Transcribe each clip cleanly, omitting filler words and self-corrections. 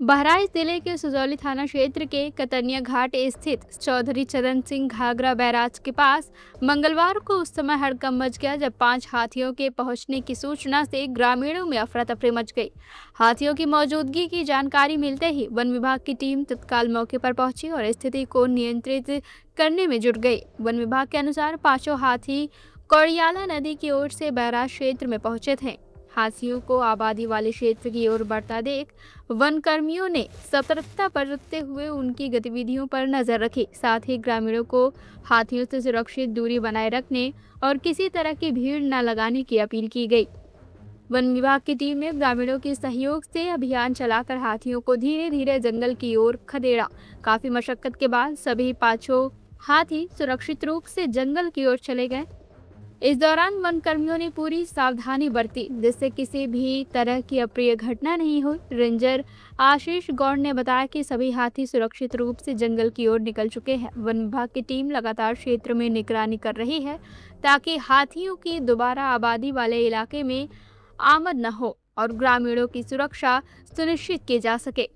बहराइच जिले के सुजौली थाना क्षेत्र के कतनिया घाट स्थित चौधरी चरण सिंह घाघरा बैराज के पास मंगलवार को उस समय हड़कंप मच गया जब 5 हाथियों के पहुंचने की सूचना से ग्रामीणों में अफरा तफरी मच गई। हाथियों की मौजूदगी की जानकारी मिलते ही वन विभाग की टीम तत्काल मौके पर पहुंची और स्थिति को नियंत्रित करने में जुट गई। वन विभाग के अनुसार 5 हाथी कौड़ियाला नदी की ओर से बैराज क्षेत्र में पहुंचे थे। हाथियों को आबादी वाले क्षेत्र की ओर बढ़ता देख वन कर्मियों ने सतर्कता बरतते हुए उनकी गतिविधियों पर नजर रखी। साथ ही ग्रामीणों को हाथियों से सुरक्षित दूरी बनाए रखने और किसी तरह की भीड़ न लगाने की अपील की गई। वन विभाग की टीम ने ग्रामीणों के सहयोग से अभियान चलाकर हाथियों को धीरे धीरे जंगल की ओर खदेड़ा। काफी मशक्कत के बाद सभी 5 हाथी सुरक्षित रूप से जंगल की ओर चले गए। इस दौरान वन कर्मियों ने पूरी सावधानी बरती जिससे किसी भी तरह की अप्रिय घटना नहीं हुई। रेंजर आशीष गौड़ ने बताया कि सभी हाथी सुरक्षित रूप से जंगल की ओर निकल चुके हैं। वन विभाग की टीम लगातार क्षेत्र में निगरानी कर रही है ताकि हाथियों की दोबारा आबादी वाले इलाके में आमद न हो और ग्रामीणों की सुरक्षा सुनिश्चित की जा सके।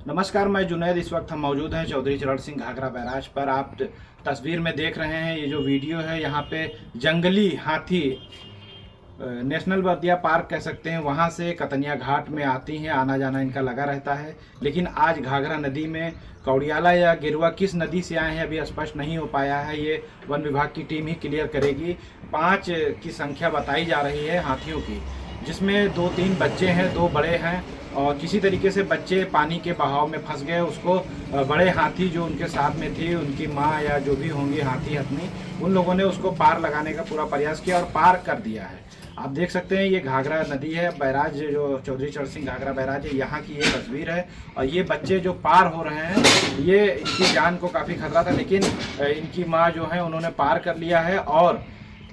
नमस्कार, मैं जुनैद। इस वक्त हम मौजूद हैं चौधरी चरण सिंह घाघरा बैराज पर। आप तस्वीर में देख रहे हैं ये जो वीडियो है, यहाँ पे जंगली हाथी नेशनल बर्दिया पार्क कह सकते हैं, वहाँ से कतनिया घाट में आती हैं। आना जाना इनका लगा रहता है। लेकिन आज घाघरा नदी में कौड़ियाला या गिरवा किस नदी से आए हैं अभी स्पष्ट नहीं हो पाया है। ये वन विभाग की टीम ही क्लियर करेगी। 5 की संख्या बताई जा रही है हाथियों की, जिसमें 2-3 बच्चे हैं, 2 बड़े हैं और किसी तरीके से बच्चे पानी के बहाव में फंस गए। उसको बड़े हाथी जो उनके साथ में थे, उनकी माँ या जो भी होंगी हाथी हथनी, उन लोगों ने उसको पार लगाने का पूरा प्रयास किया और पार कर दिया है। आप देख सकते हैं ये घाघरा नदी है, बैराज जो चौधरी चरण सिंह घाघरा बैराज है, यहाँ की ये तस्वीर है। और ये बच्चे जो पार हो रहे हैं, ये इनकी जान को काफ़ी खतरा था, लेकिन इनकी माँ जो है उन्होंने पार कर लिया है। और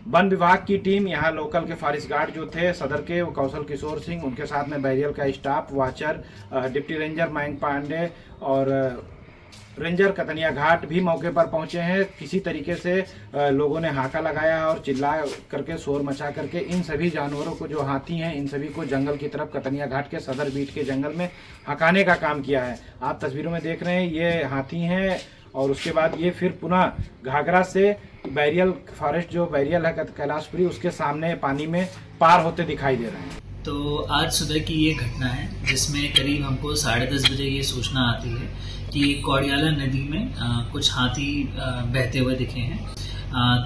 वन विभाग की टीम, यहाँ लोकल के फॉरेस्ट गार्ड जो थे सदर के, वो कौशल किशोर सिंह, उनके साथ में बैरियल का staff, watcher, deputy ranger Mayank Pandey और रेंजर कतनिया घाट भी मौके पर पहुंचे हैं। किसी तरीके से लोगों ने हाका लगाया और चिल्ला करके, शोर मचा करके इन सभी जानवरों को, जो हाथी हैं, इन सभी को जंगल की तरफ, कतनिया घाट के सदर बीट के जंगल में हकाने का काम किया है। आप तस्वीरों में देख रहे हैं ये हाथी हैं। और उसके बाद ये फिर पुनः घाघरा से बैरियल फॉरेस्ट, जो बैरियल है कैलाशपुरी, उसके सामने पानी में पार होते दिखाई दे रहे हैं। तो आज सुबह की ये घटना है जिसमें करीब हमको 10:30 बजे ये सूचना आती है कि कौड़ियाला नदी में कुछ हाथी बहते हुए दिखे हैं।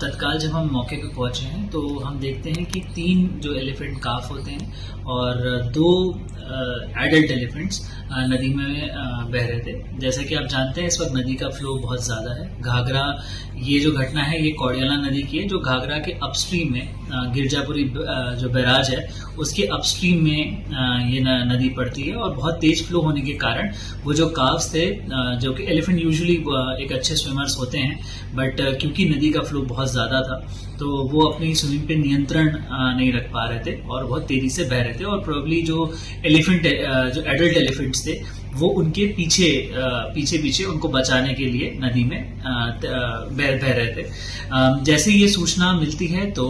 तत्काल जब हम मौके पे पहुंचे हैं तो हम देखते हैं कि 3 जो एलिफेंट काफ होते हैं और 2 एडल्ट एलिफेंट्स नदी में बह रहे थे। जैसा कि आप जानते हैं इस वक्त नदी का फ्लो बहुत ज़्यादा है। घाघरा, ये जो घटना है ये कौड़ियाला नदी की है, जो घाघरा के अपस्ट्रीम में गिरजापुरी जो बैराज है उसके अपस्ट्रीम में ये नदी पड़ती है। और बहुत तेज फ्लो होने के कारण वो जो काव्स थे, जो कि एलिफेंट यूजुअली एक अच्छे स्विमर्स होते हैं, बट क्योंकि नदी का फ्लो बहुत ज़्यादा था तो वो अपनी स्विमिंग पे नियंत्रण नहीं रख पा रहे थे और बहुत तेजी से बह रहे थे। और प्रोबेबली जो एडल्ट एलिफेंट्स थे वो उनके पीछे उनको बचाने के लिए नदी में बह रहे थे। जैसे ये सूचना मिलती है तो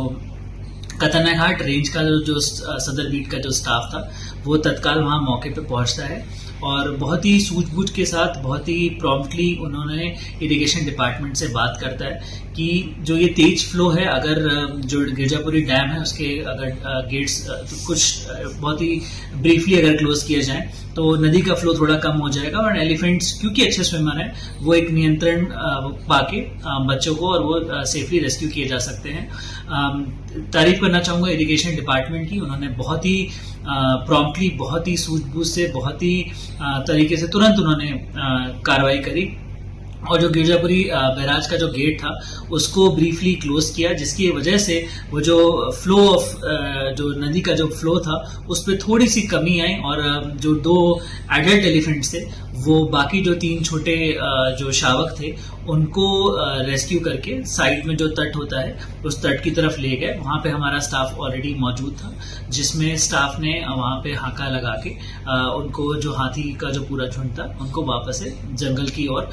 कतनिया घाट रेंज का जो सदर बीट का जो स्टाफ था वो तत्काल वहाँ मौके पे पहुँचता है और बहुत ही सूझबूझ के साथ, बहुत ही प्रॉम्प्टली उन्होंने इरिगेशन डिपार्टमेंट से बात करता है कि जो ये तेज फ्लो है, अगर जो गिरजापुरी डैम है उसके अगर गेट्स कुछ बहुत ही ब्रीफली अगर क्लोज किया जाए तो नदी का फ्लो थोड़ा कम हो जाएगा और एलिफेंट्स क्योंकि अच्छे स्विमर हैं वो एक नियंत्रण पाके बच्चों को और वो सेफली रेस्क्यू किए जा सकते हैं। तारीफ करना चाहूँगा इरिगेशन डिपार्टमेंट की, उन्होंने बहुत ही प्रॉम्प्टली, बहुत ही सूझबूझ से, बहुत ही तरीके से तुरंत उन्होंने कार्रवाई करी और जो गिरजापुरी बैराज का जो गेट था उसको ब्रीफली क्लोज किया, जिसकी वजह से वो जो फ्लो ऑफ जो नदी का जो फ्लो था उस पर थोड़ी सी कमी आई और जो 2 एडल्ट एलिफेंट्स थे वो बाकी जो 3 छोटे जो शावक थे उनको रेस्क्यू करके साइड में जो तट होता है उस तट की तरफ ले गए। वहाँ पे हमारा स्टाफ ऑलरेडी मौजूद था, जिसमें स्टाफ ने वहाँ पे हाका लगा के उनको, जो हाथी का जो पूरा झुंड था, उनको वापस से जंगल की ओर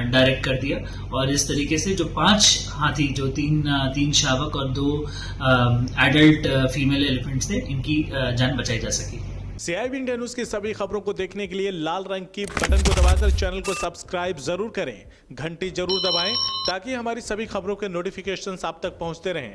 डायरेक्ट कर दिया। और इस तरीके से जो 5 हाथी, जो 3 शावक और 2 एडल्ट फीमेल एलिफेंट्स थे, इनकी जान बचाई जा सकी। CIB इंडिया न्यूज की सभी खबरों को देखने के लिए लाल रंग की बटन को दबाकर चैनल को सब्सक्राइब जरूर करें, घंटी जरूर दबाएं ताकि हमारी सभी खबरों के नोटिफिकेशंस आप तक पहुंचते रहें।